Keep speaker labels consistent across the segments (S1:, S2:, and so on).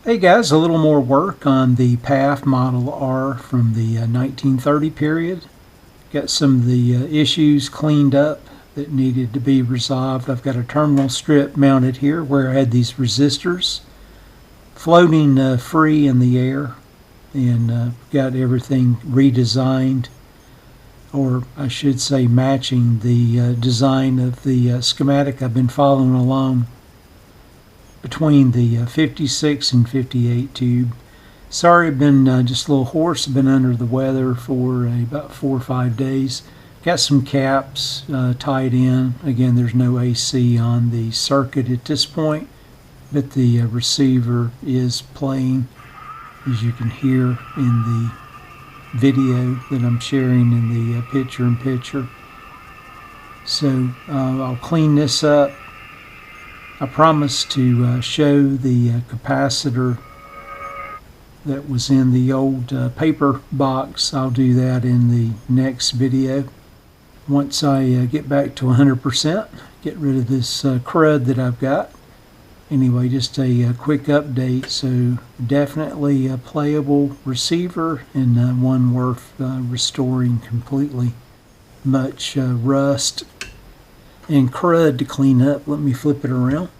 S1: Hey guys, a little more work on the Pathe Model R from the 1930 period. Got some of the issues cleaned up that needed to be resolved. I've got a terminal strip mounted here where I had these resistors floating free in the air, and got everything redesigned, or I should say matching the design of the schematic I've been following along between the 56 and 58 tube. Sorry, I've been just a little hoarse. I've been under the weather for about 4 or 5 days. Got some caps tied in. Again, there's no AC on the circuit at this point, but the receiver is playing, as you can hear in the video that I'm sharing in the picture-in-picture. So I'll clean this up. I promised to show the capacitor that was in the old paper box. I'll do that in the next video. Once I get back to 100%, get rid of this crud that I've got. Anyway, just a quick update. So definitely a playable receiver, and one worth restoring completely. Much rust and crud to clean up. Let me flip it around,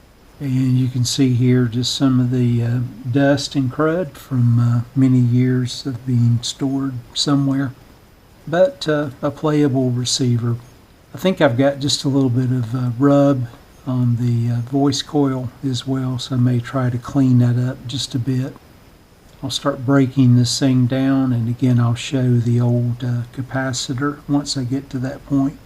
S1: and you can see here just some of the dust and crud from many years of being stored somewhere, but a playable receiver. I think I've got just a little bit of rub on the voice coil as well, so I may try to clean that up just a bit. I'll start breaking this thing down, and again I'll show the old capacitor once I get to that point.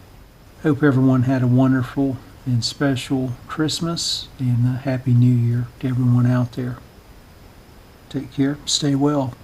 S1: Hope everyone had a wonderful and special Christmas, and a Happy New Year to everyone out there. Take care, stay well.